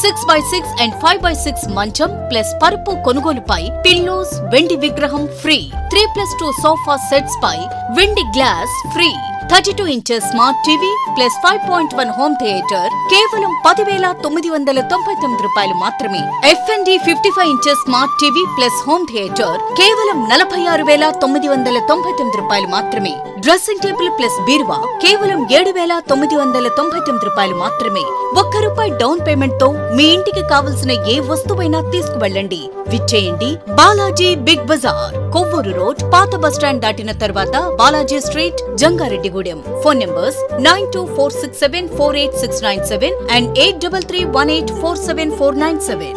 6x6 and 5x6 మంచం ప్లస్ పరుపు కొనుగోలుపై పిల్లోస్ వెండి విగ్రహం ఫ్రీ. 3+2 సోఫా సెట్స్ పై వెండి glass free. 32 inches smart TV plus 5.1 home theatre కేవలం 10,999 రూపాయలు మాత్రమే. FND 55 inches smart TV plus home theatre కేవలం 46,999 రూపాయలు మాత్రమే. డ్రెస్సింగ్ టేబుల్ ప్లస్ బీరువా కేవలం 7,999 రూపాయలు మాత్రమే. ₹1 డౌన్ పేమెంట్ తో మీ ఇంటికి కావలసిన ఏ వస్తువైనా తీసుకువెళ్ళండి. విచ్చేయండి Balaji big bazaar, Kovvur road, పాత బస్టాండ్ దాటిన తర్వాత Balaji street, Jangareddygudem. Phone numbers 9246748697 and 8331847497.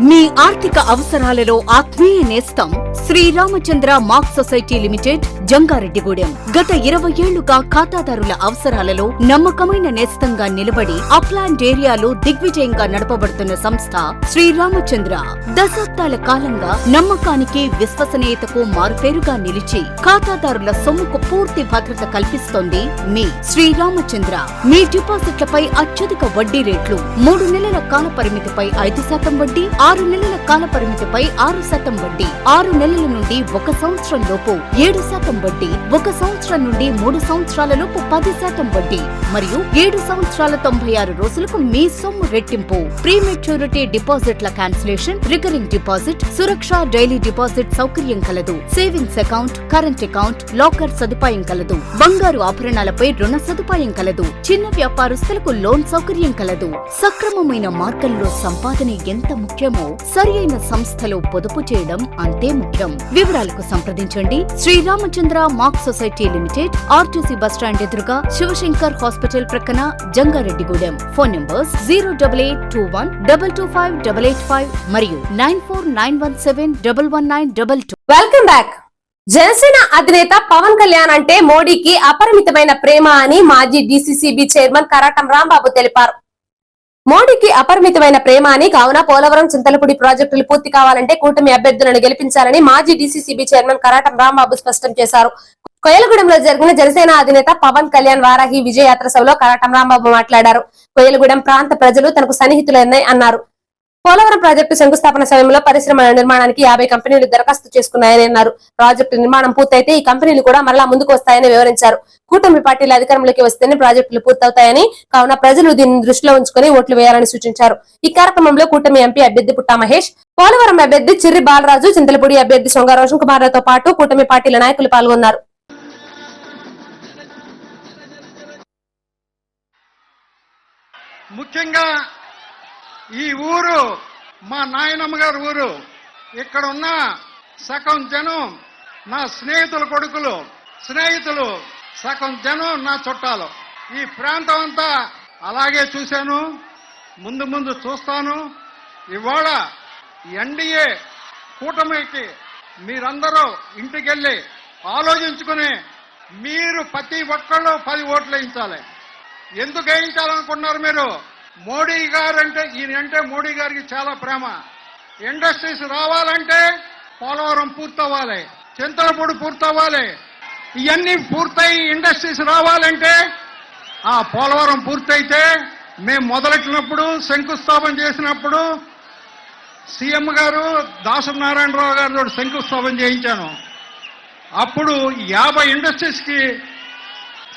మీ ఆర్థిక అవసరాలలో ఆత్మీయ నేస్తం Sriramachandra mark society limited, Jangareddygudem. గత 20 ఏళ్లుగా ఖాతాదారుల అవసరాలలో నమ్మకమైన నేస్తంగా నిలబడి అప్లాండ్ ఏరియాలో దిగ్విజయంగా నడపబడుతున్న సంస్థ శ్రీరామచంద్ర. దశాబ్దాల కాలంగా నమ్మకానికి, విశ్వసనీయతకు మారుపేరుగా నిలిచి ఖాతాదారుల సొమ్ముకు పూర్తి భద్రత కల్పిస్తోంది మీ శ్రీరామచంద్ర. మీ డిపాజిట్లపై అత్యధిక వడ్డీ రేట్లు, 3 నెలల కాల పరిమితిపై 5% వడ్డీ, 6 నెలల కాల పరిమితిపై 6% వడ్డీ, 6 నెలల నుండి 1 సంవత్సరం లోపు 7% వడ్డీ, 1 సంవత్సరం నుండి 3 సంవత్సరాల లోపు 10% వడ్డీ, మరియు 7 సంవత్సరాల 96 రోజులకు మీ సొమ్ము రెట్టింపు. ప్రీ మెచ్యూరిటీ డిపాజిట్ల క్యాన్సిలేషన్, రికరింగ్ డిపాజిట్, సురక్ష డైలీ డిపాజిట్ సౌకర్యం కలదు. Savings account, current account, locker సదుపాయం కలదు. బంగారు ఆభరణాలపై రుణ సదుపాయం కలదు. చిన్న వ్యాపారస్తులకు లోన్ సౌకర్యం కలదు. సక్రమమైన మార్గంలో సంపాదన ఎంత ముఖ్యమో సరియైన సంస్థలో పొదుపు చేయడం అంతే ముఖ్యం. వివరాలకు సంప్రదించండి Sriramachandra mark society limited, RTC bus stand ఎదురుగా, శివశంకర్ హాస్పిటల్ ప్రక్కన, జంగారెడ్డిగూడెం. ఫోన్ నంబర్స్ 08821 225 885 మరియు 94917119 11922.
Welcome back. జనసేన అధినేత పవన్ కళ్యాణ్ అంటే మోడీకి అపరిమితమైన ప్రేమ అని మాజీ DCCB చైర్మన్ కరాటం రాంబాబు తెలిపారు. మోడీకి అపరిమితమైన ప్రేమ అని, కావున పోలవరం, చింతలపూడి ప్రాజెక్టులు పూర్తి కావాలంటే కూటమి అభ్యర్థులను గెలిపించాలని మాజీ DCCB చైర్మన్ కరాటం రాంబాబు స్పష్టం చేశారు. కొయ్యలగూడెంలో జరిగిన జనసేన అధినేత పవన్ కళ్యాణ్ వారాహి విజయయాత్ర సభలో కరాటం రాంబాబు మాట్లాడారు. కొయ్యలగూడెం ప్రాంత ప్రజలు తనకు సన్నిహితులని అన్నారు. పోలవరం ప్రాజెక్టు శంకుస్థాపన సమయంలో పరిశ్రమల నిర్మాణానికి 50 కంపెనీలు దరఖాస్తు చేసుకున్నాయని అన్నారు. ప్రాజెక్టు నిర్మాణం పూర్తయితే ఈ కంపెనీలు కూడా మరలా ముందుకు వస్తాయని వివరించారు. కూటమి పార్టీలు అధికారంలోకి వస్తేనే ప్రాజెక్టులు పూర్తవుతాయని, కావున ప్రజలు దీన్ని దృష్టిలో ఉంచుకుని ఓట్లు వేయాలని సూచించారు. ఈ కార్యక్రమంలో కూటమి ఎంపీ అభ్యర్థి పుట్టా మహేష్, పోలవరం అభ్యర్థి చిర్రి బాలరాజు, చింతలపూడి అభ్యర్థి సొంగ రోషన్ కుమార్లతో పాటు కూటమి పార్టీల నాయకులు పాల్గొన్నారు.
ముఖ్యంగా ఈ ఊరు మా నాయనమ్మ గారి ఊరు. ఇక్కడ ఉన్న సగం జనం నా స్నేహితుల కొడుకులు, సగం జనం నా చుట్టాలు. ఈ ప్రాంతం అంతా అలాగే చూశాను, ముందు చూస్తాను. ఇవాళ ఎన్డీఏ కూటమికి మీరందరూ ఇంటికెళ్ళి ఆలోచించుకుని మీరు ప్రతి ఒక్కళ్ళు 10 ఓట్లు వేయించాలి. ఎందుకు వేయించాలనుకున్నారు మీరు? మోడీ గారు అంటే, ఈయనంటే మోడీ గారికి చాలా ప్రేమ. ఇండస్ట్రీస్ రావాలంటే పోలవరం పూర్తవ్వాలి, చింతలపూడి పూర్తవ్వాలి. ఇవన్నీ పూర్తయి ఇండస్ట్రీస్ రావాలంటే ఆ పోలవరం పూర్తయితే మేము మొదలెట్టినప్పుడు శంకుస్థాపన చేసినప్పుడు సీఎం గారు దాసరి నారాయణరావు గారితో శంకుస్థాపన చేయించాను. అప్పుడు 50 ఇండస్ట్రీస్కి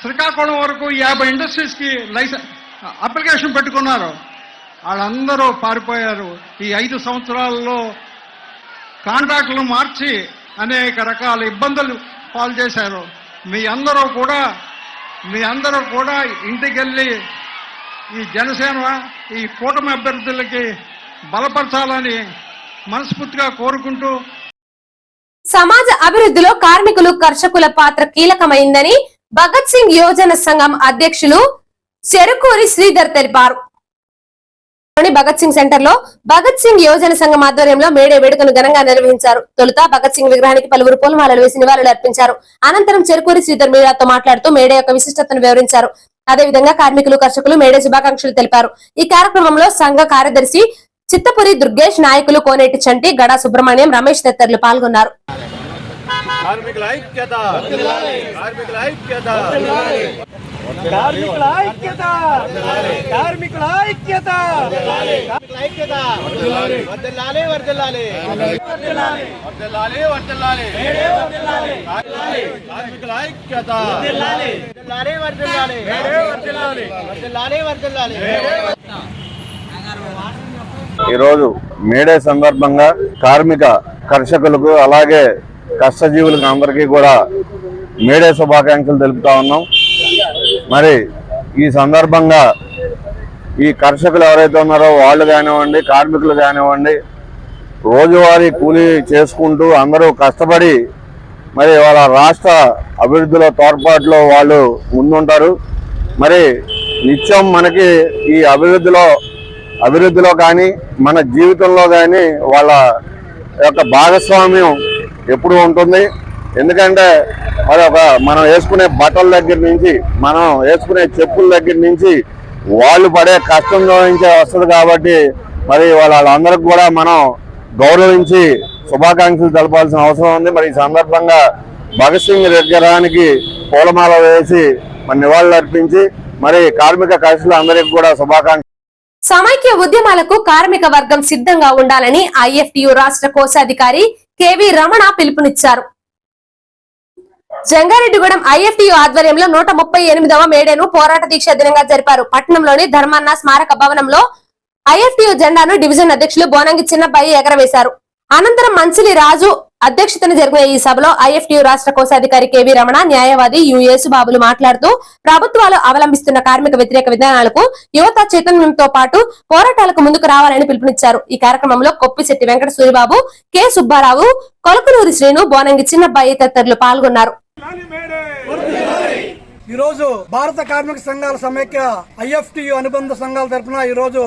శ్రీకాకుళం వరకు 50 ఇండస్ట్రీస్కి అప్లికేషన్ పెట్టుకున్నారు. వాళ్ళందరూ పారిపోయారు. ఈ 5 సంవత్సరాల్లో కాంట్రాక్టులు మార్చి అనేక రకాల ఇబ్బందులు పాలు చేశారు. మీ అందరూ కూడా ఇంటికెళ్ళి ఈ జనసేన ఈ కూటమి అభ్యర్థులకి బలపరచాలని మనస్ఫూర్తిగా కోరుకుంటూ
సమాజ అభివృద్ధిలో కార్మికులు కర్షకుల పాత్ర కీలకమైందని భగత్ సింగ్ యోజన సంఘం అధ్యక్షులు చెరుకూరి శ్రీధర్ తెలిపారు. భగత్ సింగ్ సెంటర్ లో భగత్ సింగ్ యోజన సంఘం ఆధ్వర్యంలో మేడే వేడుకను ఘనంగా నిర్వహించారు. తొలుత భగత్ సింగ్ విగ్రహానికి పలువురు పూలమాలలు వేసి నివాళులు అర్పించారు. అనంతరం చెరుకూరి శ్రీధర్ మీడియాతో మాట్లాడుతూ మేడే యొక్క విశిష్టతను వివరించారు. అదేవిధంగా కార్మికులు కర్షకులు మేడే శుభాకాంక్షలు తెలిపారు. ఈ కార్యక్రమంలో సంఘ కార్యదర్శి చిత్తపురి దుర్గేష్, నాయకులు కోనేటి చంటి, గడా సుబ్రహ్మణ్యం, రమేష్ తదితరులు పాల్గొన్నారు.
ఈరోజు మేడే సందర్భంగా కార్మిక కర్షకులకు అలాగే కష్టజీవులకు అందరికీ కూడా మేడే శుభాకాంక్షలు తెలుపుతా ఉన్నాం. మరి ఈ సందర్భంగా ఈ కర్షకులు ఎవరైతే ఉన్నారో వాళ్ళు కానివ్వండి, కార్మికులు కానివ్వండి, రోజువారీ కూలీ చేసుకుంటూ అందరూ కష్టపడి మరి వాళ్ళ రాష్ట్ర అభివృద్ధిలో తోడ్పాటులో వాళ్ళు ముందుంటారు. మరి నిత్యం మనకి ఈ అభివృద్ధిలో కానీ మన జీవితంలో కానీ వాళ్ళ యొక్క భాగస్వామ్యం ఎప్పుడు ఉంటుంది. ఎందుకంటే మరి మనం వేసుకునే బట్టల దగ్గర నుంచి, మనం వేసుకునే చెప్పుల దగ్గర నుంచి వాళ్ళు పడే కష్టంలో నుంచే వస్తుంది. కాబట్టి మరి వాళ్ళందరికీ కూడా మనం గౌరవించి శుభాకాంక్షలు తెలపాల్సిన అవసరం ఉంది. మరి ఈ సందర్భంగా భగత్ సింగ్ విగ్రహానికి పూలమాల వేసి మరి నివాళులు అర్పించి మరి కార్మిక కర్షకులు అందరికీ కూడా శుభాకాంక్షలు.
సమైక్య ఉద్యమాలకు కార్మిక వర్గం సిద్ధంగా ఉండాలని ఐఎఫ్టియు రాష్ట్ర కోశాధికారి కెవి రమణ పిలుపునిచ్చారు. జంగారెడ్డిగూడెం ఐఎఫ్టియు ఆధ్వర్యంలో 138వ మేడేను పోరాట దీక్ష దినంగా జరిపారు. పట్టణంలోని ధర్మన్న స్మారక భవనంలో ఐఎఫ్టియు జెండాను డివిజన్ అధ్యక్షులు బోనంగి చిన్నబ్బాయి ఎగరవేశారు. అనంతరం మంచిలి రాజు అధ్యక్షతన జరిగిన ఈ సభలో ఐఎఫ్టియు రాష్ట్ర కోశాధికారి కెవి రమణ, న్యాయవాది యుఎస్ బాబులు మాట్లాడుతూ ప్రభుత్వాలు అవలంబిస్తున్న కార్మిక వ్యతిరేక విధానాలకు యువత చైతన్యంతో పాటు పోరాటాలకు ముందుకు రావాలని పిలుపునిచ్చారు. ఈ కార్యక్రమంలో కొప్పిశెట్టి వెంకట సూరిబాబు, కె సుబ్బారావు, కొలకనూరి శ్రీను, బోనంగి చిన్నబ్బాయి తదితరులు పాల్గొన్నారు.
ఈ రోజు భారత కార్మిక సంఘాల సమైక్య ఐఎఫ్టియు అనుబంధ సంఘాల తరఫున ఈ రోజు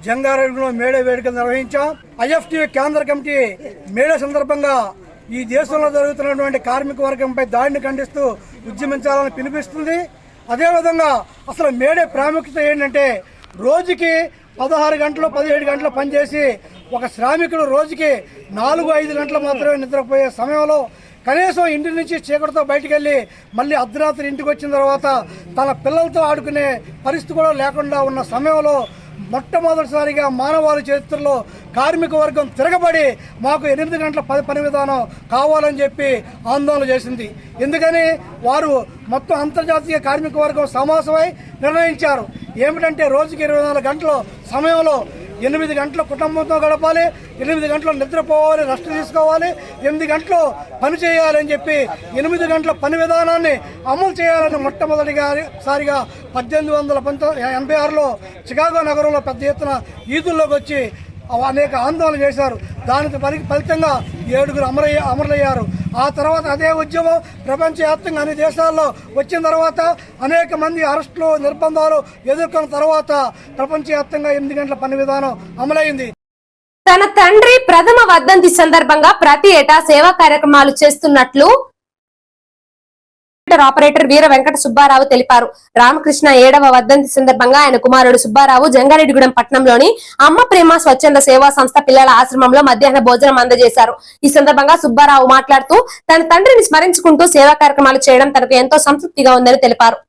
జంగారెడ్డిలో మేడే వేడుకలు నిర్వహించాం. ఐఎఫ్టియు కేంద్ర కమిటీ మేడే సందర్భంగా ఈ దేశంలో జరుగుతున్నటువంటి కార్మిక వర్గంపై దాడిని ఖండిస్తూ ఉద్యమించాలని పిలుపునిస్తుంది. అదేవిధంగా అసలు మేడే ప్రాముఖ్యత ఏంటంటే రోజుకి 16 గంటలు 17 గంటలు పనిచేసి ఒక శ్రామికుడు రోజుకి 4-5 గంటలు మాత్రమే నిద్రపోయే సమయంలో కనీసం ఇంటి నుంచి చీకటితో బయటికి వెళ్ళి మళ్ళీ అర్ధరాత్రి ఇంటికి వచ్చిన తర్వాత తన పిల్లలతో ఆడుకునే పరిస్థితి కూడా లేకుండా ఉన్న సమయంలో మొట్టమొదటిసారిగా మానవాళి చరిత్రలో కార్మిక వర్గం తిరగబడి మాకు 8 గంటల పని విధానం కావాలని చెప్పి ఆందోళన చేసింది. ఎందుకని వారు మొత్తం అంతర్జాతీయ కార్మిక వర్గం సమావేశమై నిర్ణయించారు. ఏమిటంటే రోజుకి 24 గంటల సమయంలో 8 గంటలు కుటుంబంతో గడపాలి, 8 గంటలు నిద్రపోవాలి, రెస్ట్ తీసుకోవాలి, 8 గంటలు పని చేయాలని చెప్పి 8 గంటల పని విధానాన్ని అమలు చేయాలని మొట్టమొదటిసారిగా 1886లో చికాగో నగరంలో పెద్ద ఎత్తున ఈదుల్లోకి వచ్చి అనేక ఆందోళన చేశారు. దానికి ఫలితంగా 7గురు అమరులయ్యారు. ఆ తర్వాత అదే ఉద్యమం ప్రపంచవ్యాప్తంగా అన్ని దేశాల్లో వచ్చిన తర్వాత అనేక మంది అరెస్టులు, నిర్బంధాలు ఎదుర్కొన్న తర్వాత ప్రపంచవ్యాప్తంగా 8 గంటల పని విధానం అమలైంది.
తన తండ్రి ప్రథమ వర్ధంతి సందర్భంగా ప్రతి ఏటా సేవా కార్యక్రమాలు చేస్తున్నట్లు ఆపరేటర్ వీర వెంకట సుబ్బారావు తెలిపారు. రామకృష్ణ 7వ వర్ధంతి సందర్భంగా ఆయన కుమారుడు సుబ్బారావు జంగారెడ్డిగూడెం పట్టణంలోని అమ్మ ప్రేమ స్వచ్ఛంద సేవా సంస్థ పిల్లల ఆశ్రమంలో మధ్యాహ్న భోజనం అందజేశారు. ఈ సందర్భంగా సుబ్బారావు మాట్లాడుతూ తన తండ్రిని స్మరించుకుంటూ సేవా కార్యక్రమాలు చేయడం తనకు ఎంతో సంతృప్తిగా ఉందని తెలిపారు.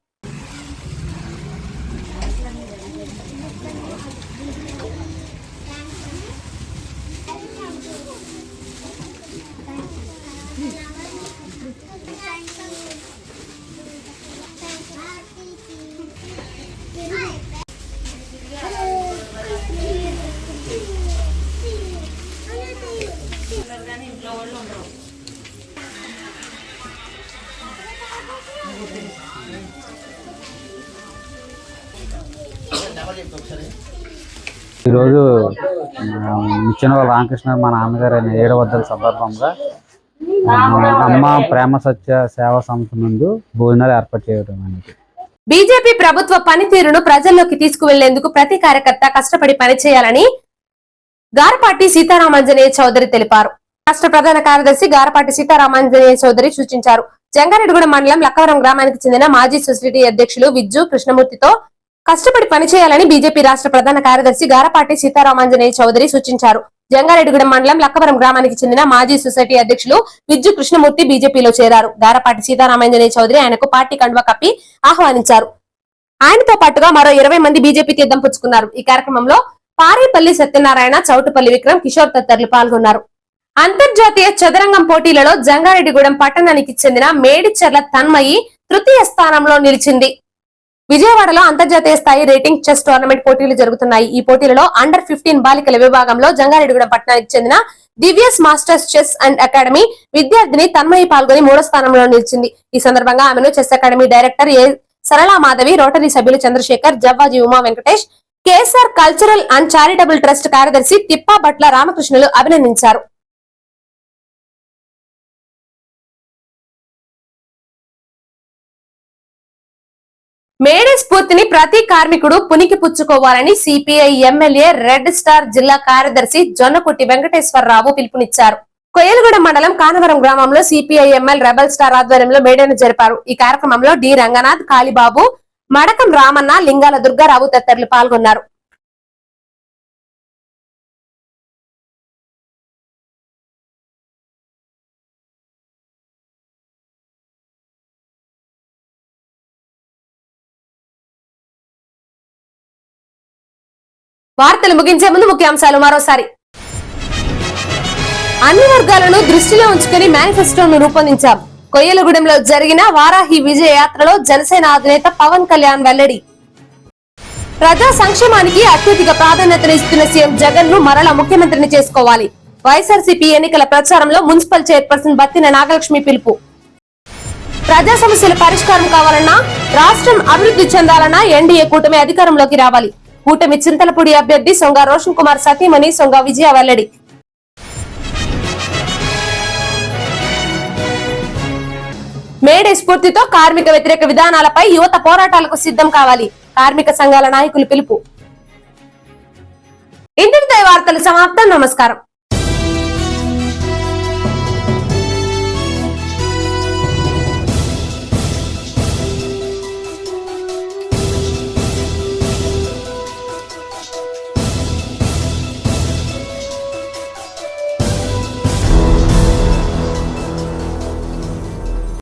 ఈరోజు మిచ్చనగల రామకృష్ణ మా నాన్నగారు 7వ వర్ధంతి సందర్భంగా అమ్మ ప్రేమ సత్య సేవా సంస్థ నుండి భోజనాలు ఏర్పాటు చేయడం అనేది.
బీజేపీ ప్రభుత్వ పనితీరును ప్రజల్లోకి తీసుకువెళ్లేందుకు ప్రతి కార్యకర్త కష్టపడి పనిచేయాలని గారపాటి సీతారామాంజనేయ చౌదరి తెలిపారు. రాష్ట్ర ప్రధాన కార్యదర్శి గారపాటి సీతారామాంజనేయ చౌదరి సూచించారు. జంగారెడ్డిగూడెం మండలం లక్కవరం గ్రామానికి చెందిన మాజీ సొసైటీ అధ్యక్షులు విజ్జు కృష్ణమూర్తితో కష్టపడి పనిచేయాలని బీజేపీ రాష్ట్ర ప్రధాన కార్యదర్శి గారపాటి సీతారామాంజనేయ చౌదరి సూచించారు. జంగారెడ్డిగూడెం మండలం లక్కవరం గ్రామానికి చెందిన మాజీ సొసైటీ అధ్యక్షులు విజ్జు కృష్ణమూర్తి బీజేపీలో చేరారు. గారపాటి సీతారామాంజనేయ చౌదరి ఆయనకు పార్టీ కండువా కప్పి ఆహ్వానించారు. ఆయనతో పాటుగా మరో 20 మంది బీజేపీ తీర్థం పుచ్చుకున్నారు. ఈ కార్యక్రమంలో పారేపల్లి సత్యనారాయణ, చౌటుపల్లి విక్రమ్, కిషోర్ తదితరులు పాల్గొన్నారు. అంతర్జాతీయ చదరంగం పోటీలలో జంగారెడ్డిగూడెం పట్టణానికి చెందిన మేడిచెర్ల తన్మయి తృతీయ స్థానంలో నిలిచింది. విజయవాడలో అంతర్జాతీయ స్థాయి రేటింగ్ చెస్ టోర్నమెంట్ పోటీలు జరుగుతున్నాయి. ఈ పోటీలలో అండర్ 15 బాలికల విభాగంలో జంగారెడ్డిగూడెం పట్టణానికి చెందిన Divya's masters chess and academy విద్యార్థిని తన్మయి పాల్గొని 3వ స్థానంలో నిలిచింది. ఈ సందర్భంగా ఆమెను chess academy director A Sarala Madhavi, rotary సభ్యులు Chandrasekhar, Javvaji Uma Venkatesh, KSR cultural and charitable trust కార్యదర్శి తిప్పా భట్ల రామకృష్ణులు అభినందించారు. మేడే స్ఫూర్తిని ప్రతి కార్మికుడు పునికి పుచ్చుకోవాలని సిపిఐ ఎమ్మెల్యే రెడ్ స్టార్ జిల్లా కార్యదర్శి జొన్నకుట్టి వెంకటేశ్వరరావు పిలుపునిచ్చారు. కొయ్యలగూడెం మండలం కానవరం గ్రామంలో సిపిఐ ఎంఎల్ రెబల్ స్టార్ ఆధ్వర్యంలో మేడేను జరిపారు. ఈ కార్యక్రమంలో డి రంగనాథ్, కాళీబాబు, మడకం రామన్న, లింగాల దుర్గారావు తదితరులు పాల్గొన్నారు. వార్తలు ముగించే ముందు ముఖ్యాంశాలు మరోసారి. అన్ని వర్గాలను దృష్టిలో ఉంచుకుని మేనిఫెస్టోను రూపొందించాం. కొయ్యలగూడెంలో జరిగిన వారాహి విజయ యాత్రలో జనసేన అధినేత పవన్ కళ్యాణ్ వెల్లడి. ప్రజా సంక్షేమానికి అత్యధిక ప్రాధాన్యతను ఇస్తున్న సీఎం జగన్ ను మరలా ముఖ్యమంత్రిని చేసుకోవాలి. వైఎస్ఆర్సీపీ ఎన్నికల ప్రచారంలో మున్సిపల్ చైర్పర్సన్ బత్తిన నాగలక్ష్మి పిలుపు. ప్రజా సమస్యల పరిష్కారం కావాలన్నా, రాష్ట్రం అభివృద్ధి చెందాలన్నా ఎన్డీఏ కూటమి అధికారంలోకి రావాలి. కూటమి చింతలపూడి అభ్యర్థి సొంగ రోషన్ కుమార్ సతీమణి సొంగ విజయ వెల్లడి. మేడే స్ఫూర్తితో కార్మిక వ్యతిరేక విధానాలపై యువత పోరాటాలకు సిద్ధం కావాలి. కార్మిక సంఘాల నాయకులు పిలుపు. ఇంతటితో వార్తలు సమాప్తం. నమస్కారం.